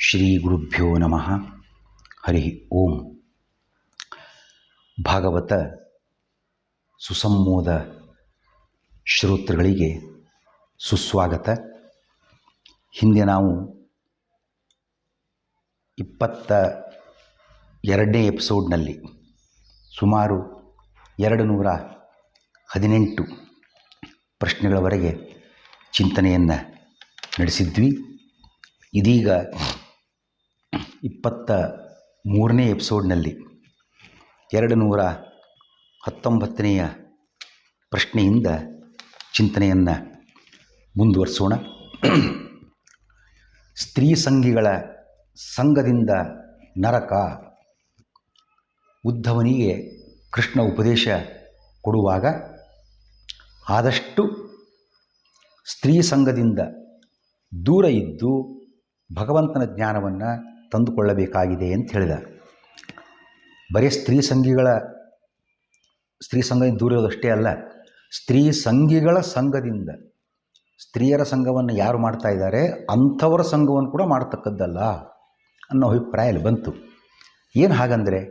ಶ್ರೀ ಗುರುಭ್ಯೋ ನಮಃ. ಹರಿ ಓಂ. ಭಾಗವತ ಸುಸಂಮೋದ ಶ್ರೋತೃಗಳಿಗೆ ಸುಸ್ವಾಗತ. ಹಿಂದೆ ನಾವು 22ನೇ ಎಪಿಸೋಡ್ನಲ್ಲಿ ಸುಮಾರು 218 ಪ್ರಶ್ನೆಗಳವರೆಗೆ ಚಿಂತನೆಯನ್ನು ನಡೆಸಿದ್ವಿ. ಇದೀಗ 23ನೇ ಎಪಿಸೋಡ್ನಲ್ಲಿ 219ನೆಯ ಪ್ರಶ್ನೆಯಿಂದ ಚಿಂತನೆಯನ್ನು ಮುಂದುವರಿಸೋಣ. ಸ್ತ್ರೀ ಸಂಗಿಗಳ ಸಂಘದಿಂದ ನರಕ. ಉದ್ಧವನಿಗೆ ಕೃಷ್ಣ ಉಪದೇಶ ಕೊಡುವಾಗ ಆದಷ್ಟು ಸ್ತ್ರೀ ಸಂಘದಿಂದ ದೂರ ಇದ್ದು ಭಗವಂತನ ಜ್ಞಾನವನ್ನು ತಂದುಕೊಳ್ಳಬೇಕಾಗಿದೆ ಅಂತ ಹೇಳಿದ. ಬರೀ ಸ್ತ್ರೀ ಸಂಘದಿಂದ ದೂರ ಇರೋದಷ್ಟೇ ಅಲ್ಲ, ಸ್ತ್ರೀ ಸಂಘಿಗಳ ಸಂಘದಿಂದ, ಸ್ತ್ರೀಯರ ಸಂಘವನ್ನು ಯಾರು ಮಾಡ್ತಾ ಇದ್ದಾರೆ ಅಂಥವರ ಸಂಘವನ್ನು ಕೂಡ ಮಾಡತಕ್ಕದ್ದಲ್ಲ ಅನ್ನೋ ಅಭಿಪ್ರಾಯ ಅಲ್ಲಿ ಬಂತು. ಏನು ಹಾಗಂದರೆ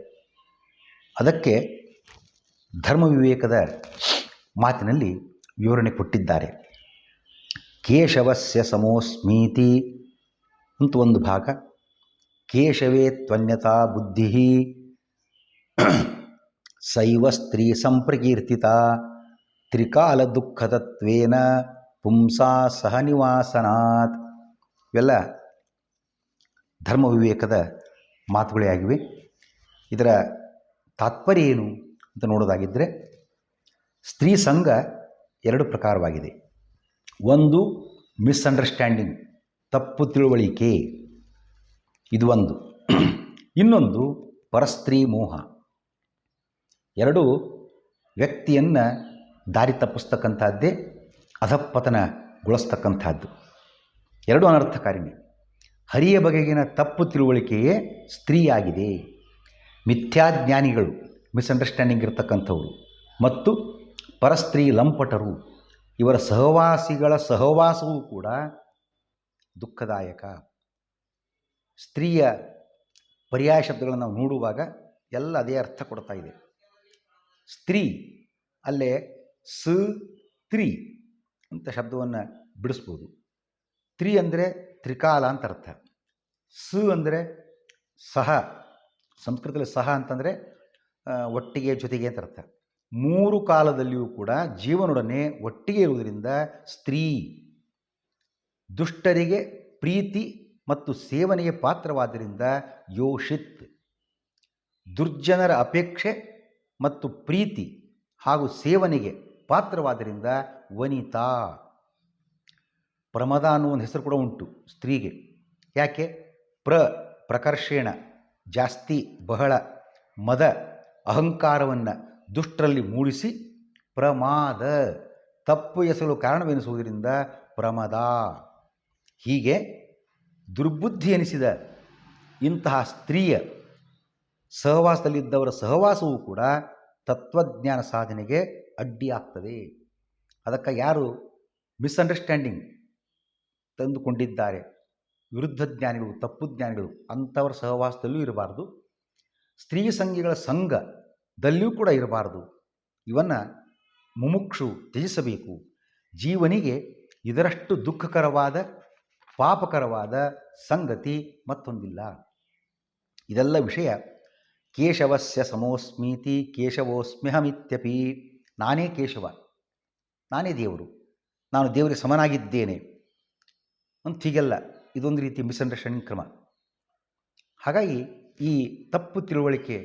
ಅದಕ್ಕೆ ಧರ್ಮ ವಿವೇಕದ ಮಾತಿನಲ್ಲಿ ವಿವರಣೆ ಕೊಟ್ಟಿದ್ದಾರೆ. ಕೇಶವಸ್ಯ ಸಮೋಸ್ಮೀತಿ ಅಂತ ಒಂದು ಭಾಗ, ಕೇಶವೇ ತ್ವನ್ಯತಾ ಬುದ್ಧಿ ಸೈವ ಸ್ತ್ರೀ ಸಂಪ್ರಕೀರ್ತಿತ ತ್ರಿಕಾಲ ದುಃಖತತ್ವೇನ ಪುಂಸಾ ಸಹ ನಿವಾಸನಾತ್. ಇವೆಲ್ಲ ಧರ್ಮ ವಿವೇಕದ ಮಾತುಗಳೇ ಆಗಿವೆ. ಇದರ ತಾತ್ಪರ್ಯ ಏನು ಅಂತ ನೋಡೋದಾಗಿದ್ದರೆ, ಸ್ತ್ರೀ ಸಂಘ 2 ಪ್ರಕಾರವಾಗಿದೆ. ಒಂದು ಮಿಸ್ಅಂಡರ್ಸ್ಟ್ಯಾಂಡಿಂಗ್, ತಪ್ಪು ತಿಳುವಳಿಕೆ, ಇದು ಒಂದು. ಇನ್ನೊಂದು ಪರಸ್ತ್ರೀ ಮೋಹ. 2 ವ್ಯಕ್ತಿಯನ್ನು ದಾರಿ ತಪ್ಪಿಸ್ತಕ್ಕಂಥದ್ದೇ, ಅಧಃಪತನಗೊಳಿಸ್ತಕ್ಕಂಥದ್ದು. 2 ಅನರ್ಥಕಾರಿಣಿ. ಹರಿಯ ಬಗೆಗಿನ ತಪ್ಪು ತಿಳುವಳಿಕೆಯೇ ಸ್ತ್ರೀಯಾಗಿದೆ. ಮಿಥ್ಯಾಜ್ಞಾನಿಗಳು, ಮಿಸ್ಅಂಡರ್ಸ್ಟ್ಯಾಂಡಿಂಗ್ ಇರತಕ್ಕಂಥವರು, ಮತ್ತು ಪರಸ್ತ್ರೀ ಲಂಪಟರು, ಇವರ ಸಹವಾಸಿಗಳ ಸಹವಾಸವೂ ಕೂಡ ದುಃಖದಾಯಕ. ಸ್ತ್ರೀಯ ಪರ್ಯಾಯ ಶಬ್ದಗಳನ್ನು ನಾವು ನೋಡುವಾಗ ಎಲ್ಲ ಅದೇ ಅರ್ಥ ಕೊಡ್ತಾ ಇದೆ. ಸ್ತ್ರೀ ಅಲ್ಲೇ ಸ್ತ್ರೀ ಅಂತ ಶಬ್ದವನ್ನು ಬಿಡಿಸ್ಬೋದು. ತ್ರಿ ಅಂದರೆ ತ್ರಿಕಾಲ ಅಂತ ಅರ್ಥ. ಅಂದರೆ ಸಹ, ಸಂಸ್ಕೃತದಲ್ಲಿ ಸಹ ಅಂತಂದರೆ ಒಟ್ಟಿಗೆ, ಜೊತೆಗೆ ಅಂತ ಅರ್ಥ. 3 ಕಾಲದಲ್ಲಿಯೂ ಕೂಡ ಜೀವನೊಡನೆ ಒಟ್ಟಿಗೆ ಇರುವುದರಿಂದ ಸ್ತ್ರೀ. ದುಷ್ಟರಿಗೆ ಪ್ರೀತಿ ಮತ್ತು ಸೇವನೆಗೆ ಪಾತ್ರವಾದ್ದರಿಂದ ಯೋಷಿತ್. ದುರ್ಜನರ ಅಪೇಕ್ಷೆ ಮತ್ತು ಪ್ರೀತಿ ಹಾಗೂ ಸೇವನೆಗೆ ಪಾತ್ರವಾದ್ದರಿಂದ ವನಿತಾ. ಪ್ರಮದ ಅನ್ನೋ ಒಂದು ಹೆಸರು ಕೂಡ ಉಂಟು ಸ್ತ್ರೀಗೆ. ಯಾಕೆ? ಪ್ರಕರ್ಷೇಣ, ಜಾಸ್ತಿ, ಬಹಳ, ಮದ, ಅಹಂಕಾರವನ್ನು ದುಷ್ಟರಲ್ಲಿ ಮೂಡಿಸಿ ಪ್ರಮಾದ, ತಪ್ಪು ಎಸಗಲು ಕಾರಣವೆನಿಸುವುದರಿಂದ ಪ್ರಮದ. ಹೀಗೆ ದುರ್ಬುದ್ಧಿ ಎನಿಸಿದ ಇಂತಹ ಸ್ತ್ರೀಯ ಸಹವಾಸದಲ್ಲಿದ್ದವರ ಸಹವಾಸವೂ ಕೂಡ ತತ್ವಜ್ಞಾನ ಸಾಧನೆಗೆ ಅಡ್ಡಿಯಾಗ್ತದೆ. ಅದಕ್ಕೆ ಯಾರು ಮಿಸ್ಅಂಡರ್ಸ್ಟ್ಯಾಂಡಿಂಗ್ ತಂದುಕೊಂಡಿದ್ದಾರೆ, ವಿರುದ್ಧ ಜ್ಞಾನಿಗಳು, ತಪ್ಪು ಜ್ಞಾನಿಗಳು, ಅಂಥವರ ಸಹವಾಸದಲ್ಲೂ ಇರಬಾರ್ದು. ಸ್ತ್ರೀ ಸಂಘಿಗಳ ಸಂಘದಲ್ಲಿಯೂ ಕೂಡ ಇರಬಾರ್ದು. ಇವನ್ನು ಮುಮುಕ್ಷು ತ್ಯಜಿಸಬೇಕು. ಜೀವನಿಗೆ ಇದರಷ್ಟು ದುಃಖಕರವಾದ, ಪಾಪಕರವಾದ ಸಂಗತಿ ಮತ್ತೊಂದಿಲ್ಲ. ಇದೆಲ್ಲ ವಿಷಯ ಕೇಶವಸ್ಯ ಸಮೋಸ್ಮೀತಿ ಕೇಶವೋಸ್ಮ್ಯಹಮಿತ್ಯಪಿ. ನಾನೇ ಕೇಶವ, ನಾನೇ ದೇವರು, ನಾನು ದೇವರಿಗೆ ಸಮನಾಗಿದ್ದೇನೆ ಅಂತ ಹೀಗೆಲ್ಲ ಇದೊಂದು ರೀತಿ ಮಿಸ್ಅಂಡರ್ಸ್ಟ್ಯಾಂಡಿಂಗ್ ಕ್ರಮ. ಹಾಗಾಗಿ ಈ ತಪ್ಪು ತಿಳುವಳಿಕೆ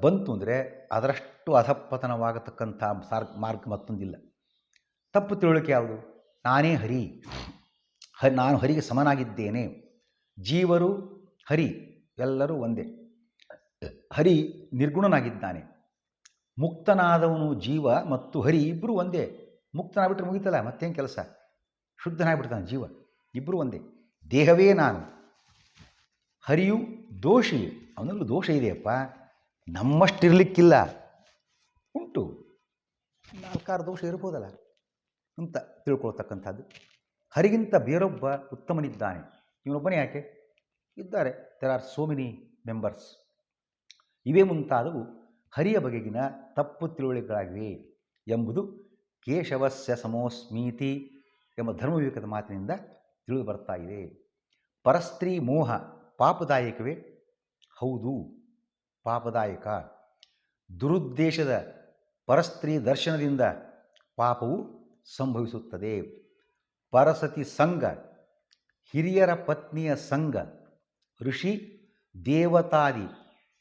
ಬಂತು ಅಂದರೆ ಅದರಷ್ಟು ಅಧಃಪತನವಾಗತಕ್ಕಂಥ ಮಾರ್ಗ ಮತ್ತೊಂದಿಲ್ಲ. ತಪ್ಪು ತಿಳುವಳಿಕೆ ಯಾವುದು? ನಾನೇ ಹರಿ, ನಾನು ಹರಿಗೆ ಸಮನಾಗಿದ್ದೇನೆ, ಜೀವರು ಹರಿ ಎಲ್ಲರೂ ಒಂದೇ, ಹರಿ ನಿರ್ಗುಣನಾಗಿದ್ದಾನೆ, ಮುಕ್ತನಾದವನು ಜೀವ ಮತ್ತು ಹರಿ ಇಬ್ಬರು ಒಂದೇ. ಮುಕ್ತನಾಗ್ಬಿಟ್ರೆ ಮುಗಿತಲ್ಲ, ಮತ್ತೇನು ಕೆಲಸ? ಶುದ್ಧನಾಗ್ಬಿಡ್ತಾನೆ ಜೀವ, ಇಬ್ಬರು ಒಂದೇ. ದೇಹವೇ ನಾನು, ಹರಿಯು ದೋಷಿ, ಅವನಲ್ಲೂ ದೋಷ ಇದೆಯಪ್ಪ, ನಮ್ಮಷ್ಟಿರಲಿಕ್ಕಿಲ್ಲ, ಉಂಟು, 4-6 ದೋಷ ಇರ್ಬೋದಲ್ಲ ಅಂತ ತಿಳ್ಕೊಳ್ತಕ್ಕಂಥದ್ದು. ಹರಿಗಿಂತ ಬೇರೊಬ್ಬ ಉತ್ತಮನಿದ್ದಾನೆ, ಇವನೊಬ್ಬನೇ ಯಾಕೆ? ಇದ್ದಾರೆ. There are so many members. ಇವೇ ಮುಂತಾದವು ಹರಿಯ ಬಗೆಗಿನ ತಪ್ಪು ತಿಳುವಳಿಕೆಗಳಾಗಿವೆ ಎಂಬುದು ಕೇಶವಸ್ಯ ಸಮೋಸ್ಮೀತಿ ಎಂಬ ಧರ್ಮವಿವೇಕದ ಮಾತಿನಿಂದ ತಿಳಿದು ಬರ್ತಾ ಇದೆ. ಪರಸ್ತ್ರೀ ಮೋಹ ಪಾಪದಾಯಕವೇ? ಹೌದು, ಪಾಪದಾಯಕ. ದುರುದ್ದೇಶದ ಪರಸ್ತ್ರೀ ದರ್ಶನದಿಂದ ಪಾಪವು ಸಂಭವಿಸುತ್ತದೆ. ಪರಸತಿ ಸಂಘ, ಹಿರಿಯರ ಪತ್ನಿಯ ಸಂಘ, ಋಷಿ ದೇವತಾದಿ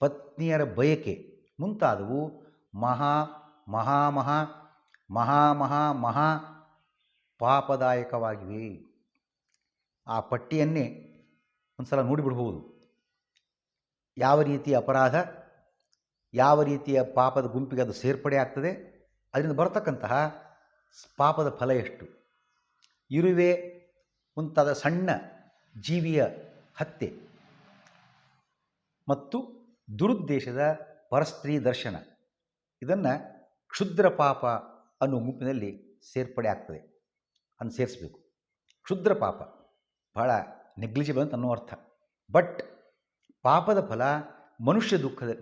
ಪತ್ನಿಯರ ಬಯಕೆ ಮುಂತಾದವು ಮಹಾ ಮಹಾ ಮಹಾ ಮಹಾ ಮಹಾ ಮಹಾ ಪಾಪದಾಯಕವಾಗಿವೆ. ಆ ಪಟ್ಟಿಯನ್ನೇ ಒಂದು ಸಲ ನೋಡಿಬಿಡ್ಬೋದು. ಯಾವ ರೀತಿಯ ಅಪರಾಧ, ಯಾವ ರೀತಿಯ ಪಾಪದ ಗುಂಪಿಗೆ ಅದು ಸೇರ್ಪಡೆ ಆಗ್ತದೆ, ಅದರಿಂದ ಬರತಕ್ಕಂತಹ ಪಾಪದ ಫಲ ಎಷ್ಟು. ಇರುವೆ ಮುಂತಾದ ಸಣ್ಣ ಜೀವಿಯ ಹತ್ಯೆ ಮತ್ತು ದುರುದ್ದೇಶದ ಪರಸ್ತ್ರೀ ದರ್ಶನ, ಇದನ್ನು ಕ್ಷುದ್ರ ಪಾಪ ಅನ್ನೋ ಗುಂಪಿನಲ್ಲಿ ಸೇರ್ಪಡೆ ಆಗ್ತದೆ. ಅದನ್ನು ಸೇರಿಸಬೇಕು. ಕ್ಷುದ್ರ ಪಾಪ ಬಹಳ ನೆಗ್ಲಿಜಿಬಲ್ ಅಂತ ಅನ್ನೋ ಅರ್ಥ. ಬಟ್ ಪಾಪದ ಫಲ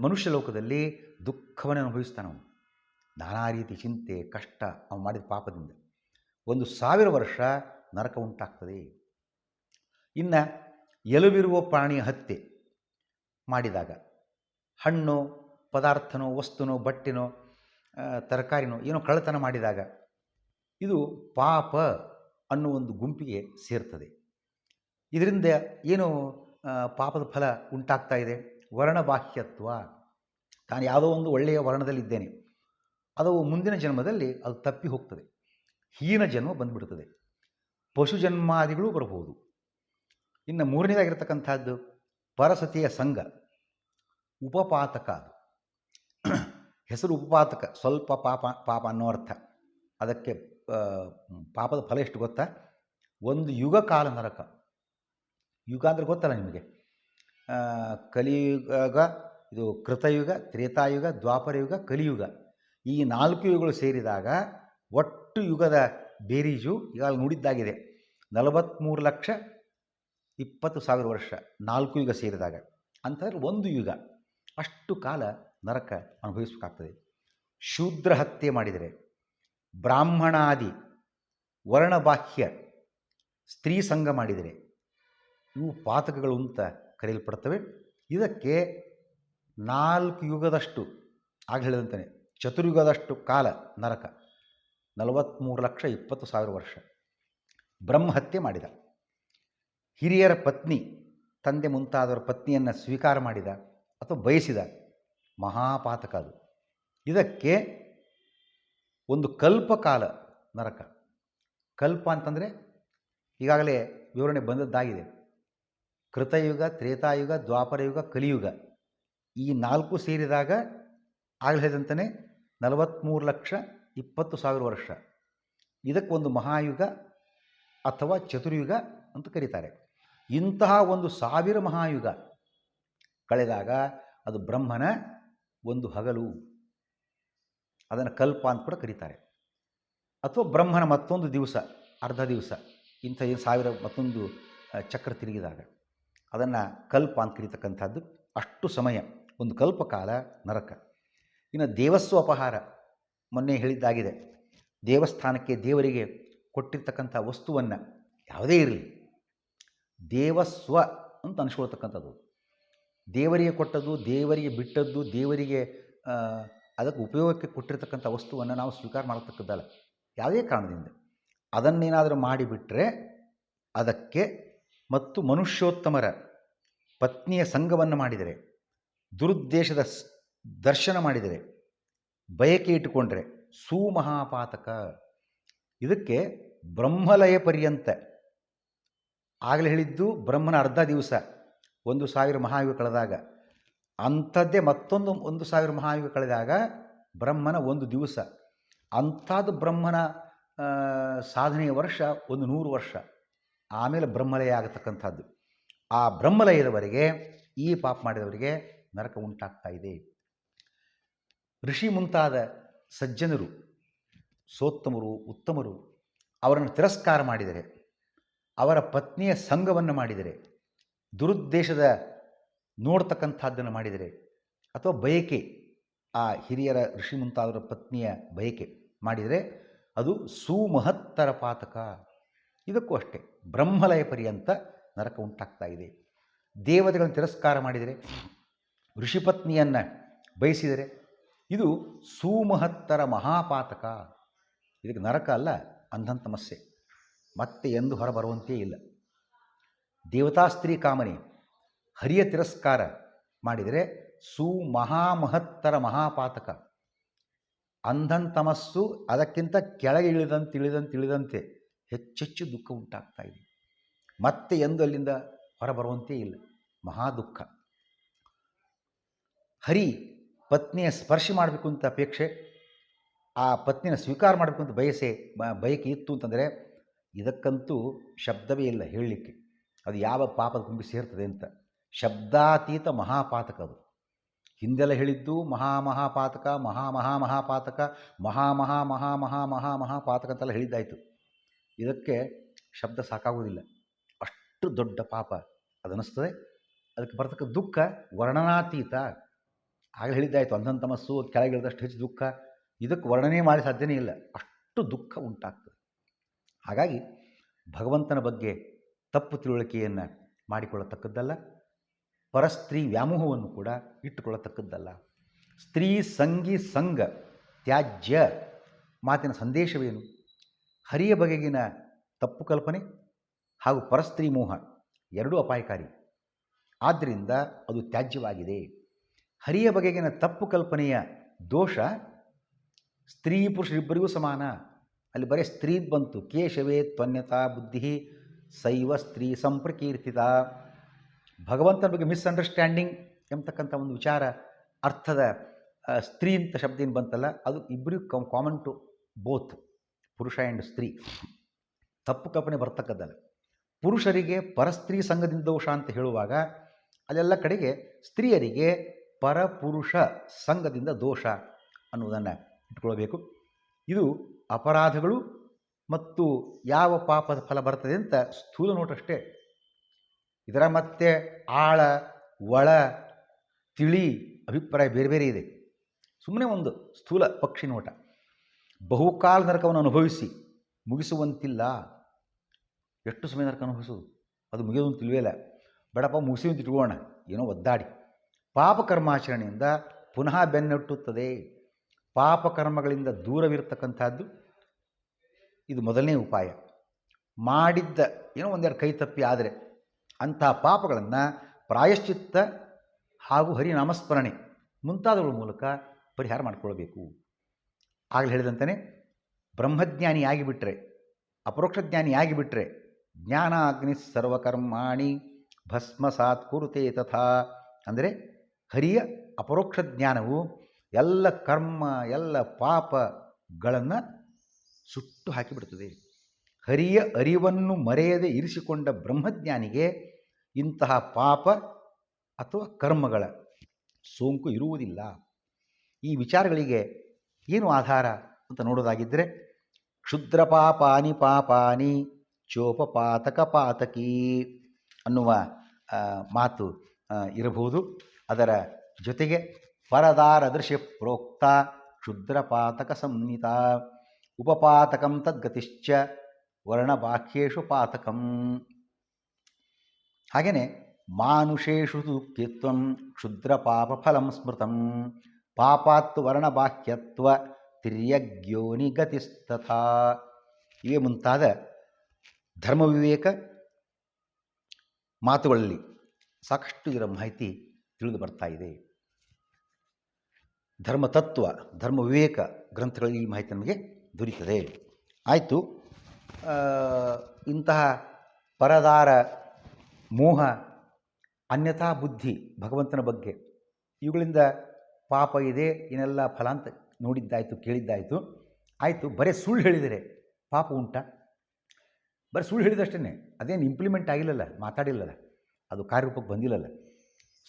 ಮನುಷ್ಯ ಲೋಕದಲ್ಲಿ ದುಃಖವನ್ನು ಅನುಭವಿಸ್ತಾನೆ ಅವನು. ನಾನಾ ರೀತಿ ಚಿಂತೆ ಕಷ್ಟ ಅವನು ಮಾಡಿದ ಪಾಪದಿಂದ 1,000 ವರ್ಷ ನರಕ ಉಂಟಾಗ್ತದೆ. ಇನ್ನು ಎಲುಬಿರುವ ಪ್ರಾಣಿಯ ಹತ್ಯೆ ಮಾಡಿದಾಗ, ಹಣ್ಣು ಪದಾರ್ಥನೋ ವಸ್ತುನೋ ಬಟ್ಟೆನೋ ತರಕಾರಿನೋ ಏನೋ ಕಳ್ಳತನ ಮಾಡಿದಾಗ, ಇದು ಪಾಪ ಅನ್ನೋ ಒಂದು ಗುಂಪಿಗೆ ಸೇರ್ತದೆ. ಇದರಿಂದ ಏನು ಪಾಪದ ಫಲ ಉಂಟಾಗ್ತಾ ಇದೆ? ವರ್ಣಬಾಹ್ಯತ್ವ. ತಾನು ಯಾವುದೋ ಒಂದು ಒಳ್ಳೆಯ ವರ್ಣದಲ್ಲಿದ್ದೇನೆ, ಅದು ಮುಂದಿನ ಜನ್ಮದಲ್ಲಿ ಅದು ತಪ್ಪಿ ಹೋಗ್ತದೆ, ಹೀನ ಜನ್ಮ ಬಂದುಬಿಡ್ತದೆ, ಪಶು ಜನ್ಮಾದಿಗಳು ಬರಬಹುದು. ಇನ್ನು ಮೂರನೇದಾಗಿರ್ತಕ್ಕಂಥದ್ದು ಪರಸತಿಯ ಸಂಘ, ಉಪಪಾತಕ. ಅದು ಹೆಸರು ಉಪಪಾತಕ, ಸ್ವಲ್ಪ ಪಾಪ ಅನ್ನೋ ಅರ್ಥ. ಅದಕ್ಕೆ ಪಾಪದ ಫಲ ಎಷ್ಟು ಗೊತ್ತಾ? 1 ಯುಗ ಕಾಲ ನರಕ. ಯುಗ ಅಂದರೆ ಗೊತ್ತಲ್ಲ ನಿಮಗೆ, ಕಲಿಯುಗ, ಇದು ಕೃತಯುಗ, ತ್ರೇತಾಯುಗ, ದ್ವಾಪರಯುಗ, ಕಲಿಯುಗ. ಈ 4 ಯುಗಗಳು ಸೇರಿದಾಗ ಒಟ್ಟು ಯುಗದ ಬೇರೀಜು ಈಗಾಗಲೇ ನೋಡಿದ್ದಾಗಿದೆ 43,20,000 ವರ್ಷ. 4 ಯುಗ ಸೇರಿದಾಗ ಅಂತಂದರೆ 1 ಯುಗ. ಅಷ್ಟು ಕಾಲ ನರಕ ಅನುಭವಿಸಬೇಕಾಗ್ತದೆ. ಶೂದ್ರ ಹತ್ಯೆ ಮಾಡಿದರೆ, ಬ್ರಾಹ್ಮಣಾದಿ ವರ್ಣಬಾಹ್ಯ ಸ್ತ್ರೀ ಸಂಘ ಮಾಡಿದರೆ, ಇವು ಪಾತಕಗಳು ಅಂತ ಕರೆಯಲ್ಪಡ್ತವೆ. ಇದಕ್ಕೆ 4 ಯುಗದಷ್ಟು, ಆಗ ಹೇಳಿದಂತಾನೆ ಚತುರ್ಯುಗದಷ್ಟು ಕಾಲ ನರಕ, 43,20,000 ವರ್ಷ. ಬ್ರಹ್ಮಹತ್ಯೆ ಮಾಡಿದ, ಹಿರಿಯರ ಪತ್ನಿ, ತಂದೆ ಮುಂತಾದವರ ಪತ್ನಿಯನ್ನು ಸ್ವೀಕಾರ ಮಾಡಿದ ಅಥವಾ ಬಯಸಿದ, ಮಹಾಪಾತಕ ಅದು. ಇದಕ್ಕೆ 1 ಕಲ್ಪಕಾಲ ನರಕ. ಕಲ್ಪ ಅಂತಂದರೆ ಈಗಾಗಲೇ ವಿವರಣೆ ಬಂದದ್ದಾಗಿದೆ. ಕೃತಯುಗ, ತ್ರೇತಾಯುಗ, ದ್ವಾಪರಯುಗ, ಕಲಿಯುಗ ಈ 4 ಸೇರಿದಾಗ ಆಗಲೇ ಹೇಳಿದಂತಾನೆ 43,20,000 ವರ್ಷ. ಇದಕ್ಕೊಂದು ಮಹಾಯುಗ ಅಥವಾ ಚತುರ್ಯುಗ ಅಂತ ಕರೀತಾರೆ. ಇಂತಹ 1,000 ಮಹಾಯುಗ ಕಳೆದಾಗ ಅದು ಬ್ರಹ್ಮನ ಒಂದು ಹಗಲು, ಅದನ್ನು ಕಲ್ಪ ಅಂತ ಕೂಡ ಕರೀತಾರೆ. ಅಥವಾ ಬ್ರಹ್ಮನ ಮತ್ತೊಂದು ದಿವಸ, ಅರ್ಧ ದಿವಸ, ಇಂಥ 1000 ಮತ್ತೊಂದು ಚಕ್ರ ತಿರುಗಿದಾಗ ಅದನ್ನು ಕಲ್ಪ ಅಂತ ಕರೀತಕ್ಕಂಥದ್ದು. ಅಷ್ಟು ಸಮಯ, 1 ಕಲ್ಪಕಾಲ ನರಕ. ಇನ್ನು ದೇವಸ್ವ ಅಪಹಾರ, ಮೊನ್ನೆ ಹೇಳಿದ್ದಾಗಿದೆ. ದೇವಸ್ಥಾನಕ್ಕೆ ದೇವರಿಗೆ ಕೊಟ್ಟಿರ್ತಕ್ಕಂಥ ವಸ್ತುವನ್ನು ಯಾವುದೇ ಇರಲಿ, ದೇವಸ್ವ ಅಂತ ಅನಿಸ್ಕೊಳ್ತಕ್ಕಂಥದ್ದು. ದೇವರಿಗೆ ಕೊಟ್ಟದ್ದು, ದೇವರಿಗೆ ಬಿಟ್ಟದ್ದು, ದೇವರಿಗೆ ಅದಕ್ಕೆ ಉಪಯೋಗಕ್ಕೆ ಕೊಟ್ಟಿರ್ತಕ್ಕಂಥ ವಸ್ತುವನ್ನು ನಾವು ಸ್ವೀಕಾರ ಮಾಡತಕ್ಕದ್ದಲ್ಲ. ಯಾವುದೇ ಕಾರಣದಿಂದ ಅದನ್ನೇನಾದರೂ ಮಾಡಿಬಿಟ್ರೆ ಅದಕ್ಕೆ, ಮತ್ತು ಮನುಷ್ಯೋತ್ತಮರ ಪತ್ನಿಯ ಸಂಘವನ್ನು ಮಾಡಿದರೆ, ದುರುದ್ದೇಶದ ದರ್ಶನ ಮಾಡಿದರೆ, ಬಯಕೆ ಇಟ್ಟುಕೊಂಡ್ರೆ ಸುಮಹಾಪಾತಕ. ಇದಕ್ಕೆ ಬ್ರಹ್ಮಲಯ ಪರ್ಯಂತ, ಆಗಲೇ ಹೇಳಿದ್ದು ಬ್ರಹ್ಮನ ಅರ್ಧ ದಿವಸ 1,000 ಮಹಾಯುಗ ಕಳೆದಾಗ, ಅಂಥದ್ದೇ ಮತ್ತೊಂದು 1,000 ಮಹಾಯುಗ ಕಳೆದಾಗ ಬ್ರಹ್ಮನ 1 ದಿವಸ. ಅಂಥದ್ದು ಬ್ರಹ್ಮನ ಸಾಧನೆಯ ವರ್ಷ 100 ವರ್ಷ. ಆಮೇಲೆ ಬ್ರಹ್ಮಲಯ ಆಗತಕ್ಕಂಥದ್ದು. ಆ ಬ್ರಹ್ಮಲಯದವರೆಗೆ ಈ ಪಾಪ ಮಾಡಿದವರಿಗೆ ನರಕ ಉಂಟಾಗ್ತಾ ಇದೆ. ಋಷಿ ಮುಂತಾದ ಸಜ್ಜನರು, ಸೋತ್ತಮರು, ಉತ್ತಮರು ಅವರನ್ನು ತಿರಸ್ಕಾರ ಮಾಡಿದರೆ, ಅವರ ಪತ್ನಿಯ ಸಂಘವನ್ನು ಮಾಡಿದರೆ, ದುರುದ್ದೇಶದ ನೋಡ್ತಕ್ಕಂಥದ್ದನ್ನು ಮಾಡಿದರೆ ಅಥವಾ ಬಯಕೆ, ಆ ಹಿರಿಯರ ಋಷಿ ಮುಂತಾದವರ ಪತ್ನಿಯ ಬಯಕೆ ಮಾಡಿದರೆ ಅದು ಸುಮಹತ್ತರ ಪಾತಕ. ಇದಕ್ಕೂ ಅಷ್ಟೇ ಬ್ರಹ್ಮಲಯ ಪರ್ಯಂತ ನರಕ ಉಂಟಾಗ್ತಾ ಇದೆ. ದೇವತೆಗಳನ್ನು ತಿರಸ್ಕಾರ ಮಾಡಿದರೆ, ಋಷಿಪತ್ನಿಯನ್ನು ಬಯಸಿದರೆ ಇದು ಸುಮಹತ್ತರ ಮಹಾಪಾತಕ. ಇದಕ್ಕೆ ನರಕ ಅಲ್ಲ, ಅಂಧನ್ ತಮಸ್ಸೆ, ಮತ್ತೆ ಎಂದು ಹೊರಬರುವಂತೆಯೇ ಇಲ್ಲ. ದೇವತಾಸ್ತ್ರೀ ಕಾಮನೆ, ಹರಿಯ ತಿರಸ್ಕಾರ ಮಾಡಿದರೆ ಸುಮಹಾಮಹತ್ತರ ಮಹಾಪಾತಕ. ಅಂಧನ್ ತಮಸ್ಸು ಅದಕ್ಕಿಂತ ಕೆಳಗೆ ಇಳಿದಂತೆ ಹೆಚ್ಚೆಚ್ಚು ದುಃಖ ಉಂಟಾಗ್ತಾ ಇದೆ. ಮತ್ತೆ ಎಂದು ಅಲ್ಲಿಂದ ಹೊರಬರುವಂತೆ ಇಲ್ಲ, ಮಹಾ ದುಃಖ. ಹರಿ ಪತ್ನಿಯ ಸ್ಪರ್ಶ ಮಾಡಬೇಕು ಅಂತ ಅಪೇಕ್ಷೆ, ಆ ಪತ್ನಿನ ಸ್ವೀಕಾರ ಮಾಡಬೇಕು ಅಂತ ಬಯಕೆ ಇತ್ತು ಅಂತಂದರೆ ಇದಕ್ಕಂತೂ ಶಬ್ದವೇ ಇಲ್ಲ ಹೇಳಲಿಕ್ಕೆ. ಅದು ಯಾವ ಪಾಪದ ಗುಂಪಿ ಸೇರ್ತದೆ ಅಂತ. ಶಬ್ದಾತೀತ ಮಹಾಪಾತಕ ಅದು. ಹಿಂದೆಲ್ಲ ಹೇಳಿದ್ದು ಮಹಾಪಾತಕ, ಮಹಾಪಾತಕ, ಮಹಾಪಾತಕ ಅಂತೆಲ್ಲ ಹೇಳಿದ್ದಾಯಿತು. ಇದಕ್ಕೆ ಶಬ್ದ ಸಾಕಾಗುವುದಿಲ್ಲ, ಅಷ್ಟು ದೊಡ್ಡ ಪಾಪ ಅದನ್ನಿಸ್ತದೆ. ಅದಕ್ಕೆ ಬರ್ತಕ್ಕ ದುಃಖ ವರ್ಣನಾತೀತ. ಆಗಲೇ ಹೇಳಿದ್ದಾಯಿತು, ಅಂಧನ್ ತಮಸ್ಸು ಕೆಳಗಿಳಿದಷ್ಟು ಹೆಚ್ಚು ದುಃಖ. ಇದಕ್ಕೆ ವರ್ಣನೆ ಮಾಡಿ ಸಾಧ್ಯನೇ ಇಲ್ಲ, ಅಷ್ಟು ದುಃಖ ಉಂಟಾಗ್ತದೆ. ಹಾಗಾಗಿ ಭಗವಂತನ ಬಗ್ಗೆ ತಪ್ಪು ತಿಳುವಳಿಕೆಯನ್ನು ಮಾಡಿಕೊಳ್ಳತಕ್ಕದ್ದಲ್ಲ, ಪರಸ್ತ್ರೀ ವ್ಯಾಮೋಹವನ್ನು ಕೂಡ ಇಟ್ಟುಕೊಳ್ಳತಕ್ಕದ್ದಲ್ಲ. ಸ್ತ್ರೀ ಸಂಗಿ ಸಂಘ ತ್ಯಾಜ್ಯ ಮಾತಿನ ಸಂದೇಶವೇನು? ಹರಿಯ ಬಗೆಗಿನ ತಪ್ಪು ಕಲ್ಪನೆ ಹಾಗೂ ಪರಸ್ತ್ರೀ ಮೋಹ ಎರಡೂ ಅಪಾಯಕಾರಿ. ಆದ್ದರಿಂದ ಅದು ತ್ಯಾಜ್ಯವಾಗಿದೆ. ಹರಿಯ ಬಗೆಗಿನ ತಪ್ಪು ಕಲ್ಪನೆಯ ದೋಷ ಸ್ತ್ರೀ ಪುರುಷರಿಬ್ಬರಿಗೂ ಸಮಾನ. ಅಲ್ಲಿ ಬರೀ ಸ್ತ್ರೀ ಬಂತು, ಕೇಶವೇ ತ್ವನ್ಯತಾ ಬುದ್ಧಿ ಸೈವ ಸ್ತ್ರೀ ಸಂಪ್ರಕೀರ್ತಿತ. ಭಗವಂತನ ಬಗ್ಗೆ ಮಿಸ್ಅಂಡರ್ಸ್ಟ್ಯಾಂಡಿಂಗ್ ಎಂಬತಕ್ಕಂಥ ಒಂದು ವಿಚಾರ, ಅರ್ಥದ ಸ್ತ್ರೀ ಅಂತ ಶಬ್ದ ಏನು ಬಂತಲ್ಲ, ಅದು ಇಬ್ಬರಿಗೂ ಕಾಮನ್ ಟು ಬೋತ್, ಪುರುಷ ಆ್ಯಂಡ್ ಸ್ತ್ರೀ. ತಪ್ಪು ಕಲ್ಪನೆ ಬರ್ತಕ್ಕದ್ದಲ್ಲ. ಪುರುಷರಿಗೆ ಪರಸ್ತ್ರೀ ಸಂಘದಿಂದ ದೋಷ ಅಂತ ಹೇಳುವಾಗ ಅಲ್ಲೆಲ್ಲ ಕಡೆಗೆ ಸ್ತ್ರೀಯರಿಗೆ ಪರಪುರುಷ ಸಂಘದಿಂದ ದೋಷ ಅನ್ನುವುದನ್ನು ಇಟ್ಕೊಳ್ಬೇಕು. ಇದು ಅಪರಾಧಗಳು ಮತ್ತು ಯಾವ ಪಾಪದ ಫಲ ಬರ್ತದೆ ಅಂತ ಸ್ಥೂಲ ನೋಟಷ್ಟೇ. ಇದರ ಮತ್ತೆ ಆಳ ಒಳ ತಿಳಿ ಅಭಿಪ್ರಾಯ ಬೇರೆ ಬೇರೆ ಇದೆ. ಸುಮ್ಮನೆ ಒಂದು ಸ್ಥೂಲ ಪಕ್ಷಿ ನೋಟ. ಬಹುಕಾಲ ನರಕವನ್ನು ಅನುಭವಿಸಿ ಮುಗಿಸುವಂತಿಲ್ಲ. ಎಷ್ಟು ಸಮಯ ನರಕ ಅನುಭವಿಸೋದು? ಅದು ಮುಗಿಯೋದು ತಿಳಿವೇ ಇಲ್ಲ. ಬೇಡಪ್ಪ ಮುಗಿಸಿ ಅಂತ ಇಟ್ಕೊಳ್ಳೋಣ, ಏನೋ ಒದ್ದಾಡಿ. ಪಾಪಕರ್ಮಾಚರಣೆಯಿಂದ ಪುನಃ ಬೆನ್ನಟ್ಟುತ್ತದೆ. ಪಾಪಕರ್ಮಗಳಿಂದ ದೂರವಿರತಕ್ಕಂಥದ್ದು ಇದು ಮೊದಲನೇ ಉಪಾಯ. ಮಾಡಿದ್ದ ಏನೋ ಒಂದೆರಡು ಕೈ ತಪ್ಪಿ ಆದರೆ ಅಂಥ ಪಾಪಗಳನ್ನು ಪ್ರಾಯಶ್ಚಿತ್ತ ಹಾಗೂ ಹರಿನಾಮಸ್ಮರಣೆ ಮುಂತಾದವುಗಳ ಮೂಲಕ ಪರಿಹಾರ ಮಾಡಿಕೊಳ್ಬೇಕು. ಆಗಲೇ ಹೇಳಿದಂತೆಯೇ ಬ್ರಹ್ಮಜ್ಞಾನಿ ಆಗಿಬಿಟ್ರೆ, ಅಪರೋಕ್ಷ ಜ್ಞಾನಿ ಆಗಿಬಿಟ್ರೆ ಜ್ಞಾನಾಗ್ನಿ ಸರ್ವಕರ್ಮಾಣಿ ಭಸ್ಮಸಾತ್ ಕುರುತೆ ತಥಾ. ಅಂದರೆ ಹರಿಯ ಅಪರೋಕ್ಷ ಜ್ಞಾನವು ಎಲ್ಲ ಕರ್ಮ ಎಲ್ಲ ಪಾಪಗಳನ್ನು ಸುಟ್ಟು ಹಾಕಿಬಿಡ್ತದೆ. ಹರಿಯ ಅರಿವನ್ನು ಮರೆಯದೆ ಇರಿಸಿಕೊಂಡ ಬ್ರಹ್ಮಜ್ಞಾನಿಗೆ ಇಂತಹ ಪಾಪ ಅಥವಾ ಕರ್ಮಗಳ ಸೋಂಕು ಇರುವುದಿಲ್ಲ. ಈ ವಿಚಾರಗಳಿಗೆ ಏನು ಆಧಾರ ಅಂತ ನೋಡೋದಾಗಿದ್ದರೆ, ಕ್ಷುದ್ರ ಪಾಪಾನಿ ಪಾಪಾನಿ ಚೋಪಪಾತಕ ಪಾತಕಿ ಅನ್ನುವ ಮಾತು ಇರಬಹುದು. ಅದರ ಜೊತೆಗೆ ಪರದಾರ ದೃಶ್ಯ ಪ್ರೋಕ್ತ ಕ್ಷುದ್ರಪಾತಕ ಸಂಹಿತ ಉಪಪಾತಕಂ ತದ್ಗತಿಶ್ಚ ವರ್ಣಬಾಹ್ಯೇಷು ಪಾತಕಂ. ಹಾಗೆಯೇ ಮಾನುಷೇಷು ದುಃಖಿತ್ವಂ ಕ್ಷುದ್ರ ಪಾಪ ಫಲಂ ಸ್ಮೃತಂ ಪಾಪಾತ್ ವರ್ಣಬಾಹ್ಯತ್ವ ತಿರ್ಯಗ್ಯೋನಿ ಗತಿಸ್ತಥಾ. ಇವೇ ಮುಂತಾದ ಧರ್ಮವಿವೇಕ ಮಾತುಗಳಲ್ಲಿ ಸಾಕಷ್ಟು ಇದರ ಮಾಹಿತಿ ತಿಳಿದು ಬರ್ತಾ ಇದೆ. ಧರ್ಮತತ್ವ ಧರ್ಮ ವಿವೇಕ ಗ್ರಂಥಗಳಲ್ಲಿ ಈ ಮಾಹಿತಿ ನಮಗೆ ದೊರೀತದೆ. ಆಯಿತು, ಇಂತಹ ಪರದಾರ ಮೋಹ ಅನ್ಯಥಾ ಬುದ್ಧಿ ಭಗವಂತನ ಬಗ್ಗೆ ಇವುಗಳಿಂದ ಪಾಪ ಇದೆ, ಏನೆಲ್ಲ ಫಲ ಅಂತ ನೋಡಿದ್ದಾಯಿತು, ಕೇಳಿದ್ದಾಯಿತು. ಆಯಿತು, ಬರೀ ಸುಳ್ಳು ಹೇಳಿದರೆ ಪಾಪ ಉಂಟಾ? ಬರೀ ಸುಳ್ಳು ಹೇಳಿದಷ್ಟೇ, ಅದೇನು ಇಂಪ್ಲಿಮೆಂಟ್ ಆಗಿಲ್ಲಲ್ಲ, ಮಾತಾಡಿಲ್ಲಲ್ಲ, ಅದು ಕಾರ್ಯರೂಪಕ್ಕೆ ಬಂದಿಲ್ಲಲ್ಲ.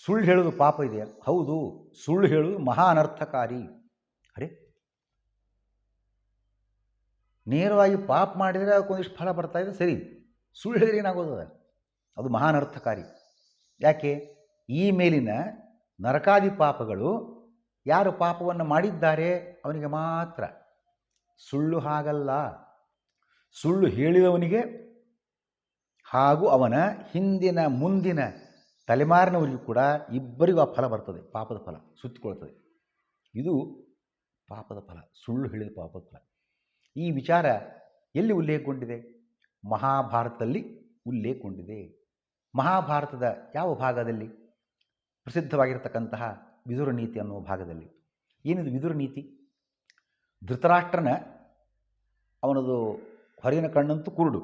ಸುಳ್ಳು ಹೇಳೋದು ಪಾಪ ಇದೆಯಾ? ಹೌದು, ಸುಳ್ಳು ಹೇಳೋದು ಮಹಾ ಅನರ್ಥಕಾರಿ. ಅರೆ, ನೇರವಾಗಿ ಪಾಪ ಮಾಡಿದರೆ ಅದಕ್ಕೊಂದಿಷ್ಟು ಫಲ ಬರ್ತಾಯಿದೆ, ಸರಿ. ಸುಳ್ಳು ಹೇಳಿದ್ರೆ ಏನಾಗೋದು? ಅದು ಮಹಾ ಅನರ್ಥಕಾರಿ. ಯಾಕೆ? ಈ ಮೇಲಿನ ನರಕಾದಿ ಪಾಪಗಳು ಯಾರು ಪಾಪವನ್ನು ಮಾಡಿದ್ದಾರೆ ಅವನಿಗೆ ಮಾತ್ರ. ಸುಳ್ಳು ಹಾಗಲ್ಲ. ಸುಳ್ಳು ಹೇಳಿದವನಿಗೆ ಹಾಗೂ ಅವನ ಹಿಂದಿನ ಮುಂದಿನ ತಲೆಮಾರಿನವರಿಗೂ ಕೂಡ ಇಬ್ಬರಿಗೂ ಆ ಫಲ ಬರ್ತದೆ, ಪಾಪದ ಫಲ ಸುತ್ತಿಕೊಳ್ತದೆ. ಇದು ಪಾಪದ ಫಲ, ಸುಳ್ಳು ಹೇಳಿದ ಪಾಪದ ಫಲ. ಈ ವಿಚಾರ ಎಲ್ಲಿ ಉಲ್ಲೇಖಗೊಂಡಿದೆ? ಮಹಾಭಾರತದಲ್ಲಿ ಉಲ್ಲೇಖಗೊಂಡಿದೆ. ಮಹಾಭಾರತದ ಯಾವ ಭಾಗದಲ್ಲಿ? ಪ್ರಸಿದ್ಧವಾಗಿರತಕ್ಕಂತಹ ವಿದುರ ನೀತಿ ಅನ್ನುವ ಭಾಗದಲ್ಲಿ. ಏನಿದು ವಿದುರ ನೀತಿ? ಧೃತರಾಷ್ಟ್ರನ ಅವನದು ಹೊರಗಿನ ಕಣ್ಣಂತೂ ಕುರುಡು,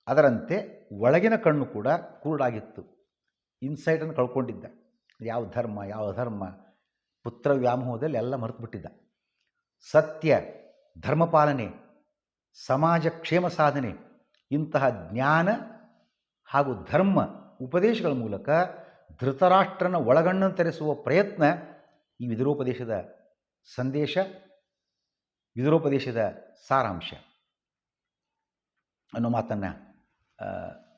ಅದರಂತೆ ಒಳಗಿನ ಕಣ್ಣು ಕೂಡ ಕುರುಡಾಗಿತ್ತು. ಇನ್ಸೈಟನ್ನು ಕಳ್ಕೊಂಡಿದ್ದ. ಯಾವ ಧರ್ಮ ಯಾವ ಅಧರ್ಮ ಪುತ್ರ ವ್ಯಾಮೋಹದಲ್ಲಿ ಎಲ್ಲ ಮರೆತು ಬಿಟ್ಟಿದ್ದ. ಸತ್ಯ, ಧರ್ಮಪಾಲನೆ, ಸಮಾಜ ಕ್ಷೇಮ ಸಾಧನೆ ಇಂತಹ ಜ್ಞಾನ ಹಾಗೂ ಧರ್ಮ ಉಪದೇಶಗಳ ಮೂಲಕ ಧೃತರಾಷ್ಟ್ರನ ಒಳಗಣ್ಣನ್ನು ತೆರೆಸುವ ಪ್ರಯತ್ನ ಈ ವಿದುರೋಪದೇಶದ ಸಂದೇಶ, ವಿದುರೋಪದೇಶದ ಸಾರಾಂಶ ಅನ್ನೋ ಮಾತನ್ನು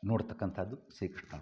ನೋಡ್ತಕ್ಕಂಥದ್ದು ಶ್ರೀಕೃಷ್ಣ.